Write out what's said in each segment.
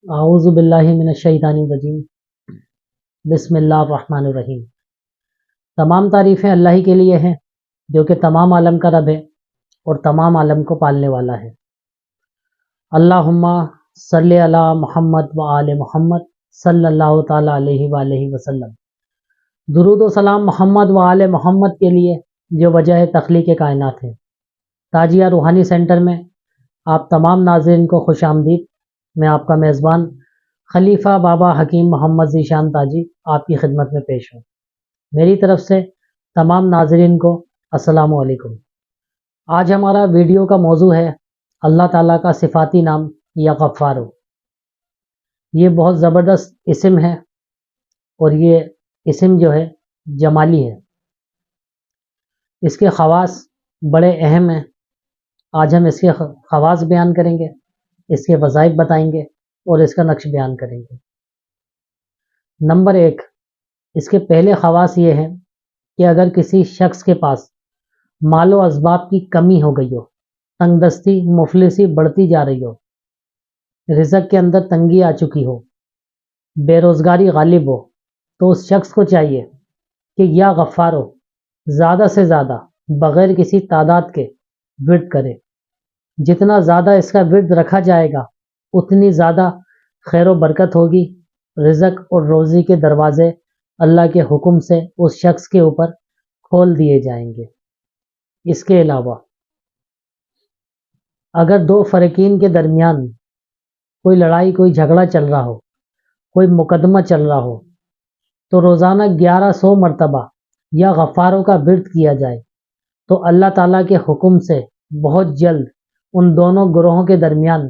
اعوذ باللہ من الشیطان الرجیم بسم اللہ الرحمن الرحیم۔ تمام تعریفیں اللہ ہی کے لیے ہیں جو کہ تمام عالم کا رب ہے اور تمام عالم کو پالنے والا ہے۔ اللہم صلی علی محمد و آل محمد صلی اللہ تعالی علیہ وآلہ وسلم۔ درود و سلام محمد و آل محمد کے لیے جو وجہ تخلیق کائنات ہے۔ تاجیہ روحانی سینٹر میں آپ تمام ناظرین کو خوش آمدید۔ میں آپ کا میزبان خلیفہ بابا حکیم محمد ذیشان تاجی آپ کی خدمت میں پیش ہوں۔ میری طرف سے تمام ناظرین کو السلام علیکم۔ آج ہمارا ویڈیو کا موضوع ہے اللہ تعالیٰ کا صفاتی نام یا غفارو۔ یہ بہت زبردست اسم ہے اور یہ اسم جو ہے جمالی ہے۔ اس کے خواص بڑے اہم ہیں۔ آج ہم اس کے خواص بیان کریں گے، اس کے وظائف بتائیں گے اور اس کا نقش بیان کریں گے۔ نمبر 1، اس کے پہلے خواص یہ ہیں کہ اگر کسی شخص کے پاس مال و اسباب کی کمی ہو گئی ہو، تنگ دستی مفلسی بڑھتی جا رہی ہو، رزق کے اندر تنگی آ چکی ہو، بے روزگاری غالب ہو، تو اس شخص کو چاہیے کہ یا غفارو زیادہ سے زیادہ بغیر کسی تعداد کے ورد کرے۔ جتنا زیادہ اس کا ورد رکھا جائے گا اتنی زیادہ خیر و برکت ہوگی، رزق اور روزی کے دروازے اللہ کے حکم سے اس شخص کے اوپر کھول دیے جائیں گے۔ اس کے علاوہ اگر دو فرقین کے درمیان کوئی لڑائی کوئی جھگڑا چل رہا ہو، کوئی مقدمہ چل رہا ہو، تو روزانہ 1100 مرتبہ یا غفاروں کا ورد کیا جائے تو اللہ تعالیٰ کے حکم سے بہت جلد ان دونوں گروہوں کے درمیان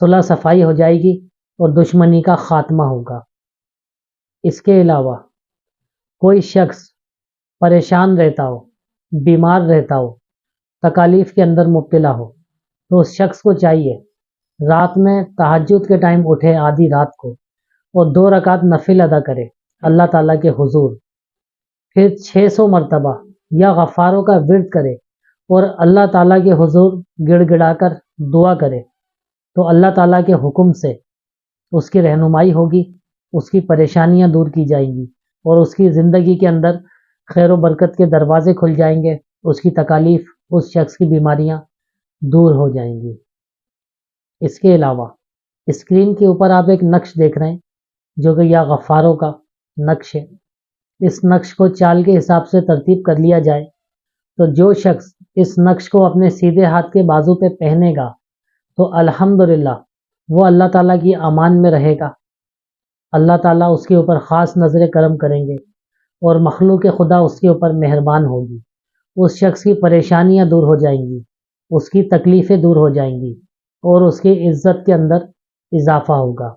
صلح صفائی ہو جائے گی اور دشمنی کا خاتمہ ہوگا۔ اس کے علاوہ کوئی شخص پریشان رہتا ہو، بیمار رہتا ہو، تکالیف کے اندر مبتلا ہو، تو اس شخص کو چاہیے رات میں تہجد کے ٹائم اٹھے آدھی رات کو اور 2 رکعت نفل ادا کرے اللہ تعالیٰ کے حضور، پھر 600 مرتبہ یا غفاروں کا ورد کرے اور اللہ تعالیٰ کے حضور گڑ گڑا کر دعا کرے تو اللہ تعالیٰ کے حکم سے اس کی رہنمائی ہوگی، اس کی پریشانیاں دور کی جائیں گی اور اس کی زندگی کے اندر خیر و برکت کے دروازے کھل جائیں گے، اس کی تکالیف، اس شخص کی بیماریاں دور ہو جائیں گی۔ اس کے علاوہ اسکرین کے اوپر آپ ایک نقش دیکھ رہے ہیں جو کہ یا غفاروں کا نقش ہے۔ اس نقش کو چال کے حساب سے ترتیب کر لیا جائے تو جو شخص اس نقش کو اپنے سیدھے ہاتھ کے بازو پہ پہنے گا تو الحمدللہ وہ اللہ تعالیٰ کی امان میں رہے گا۔ اللہ تعالیٰ اس کے اوپر خاص نظر کرم کریں گے اور مخلوق خدا اس کے اوپر مہربان ہوگی۔ اس شخص کی پریشانیاں دور ہو جائیں گی، اس کی تکلیفیں دور ہو جائیں گی اور اس کی عزت کے اندر اضافہ ہوگا۔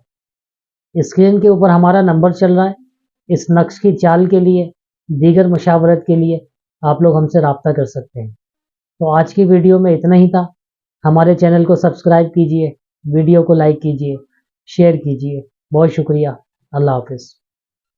اسکرین کے اوپر ہمارا نمبر چل رہا ہے۔ اس نقش کی چال کے لیے، دیگر مشاورت کے لیے آپ لوگ ہم سے رابطہ کر سکتے ہیں۔ تو آج کی ویڈیو میں اتنا ہی تھا۔ ہمارے چینل کو سبسکرائب کیجئے، ویڈیو کو لائک کیجئے، شیئر کیجئے۔ بہت شکریہ۔ اللہ حافظ۔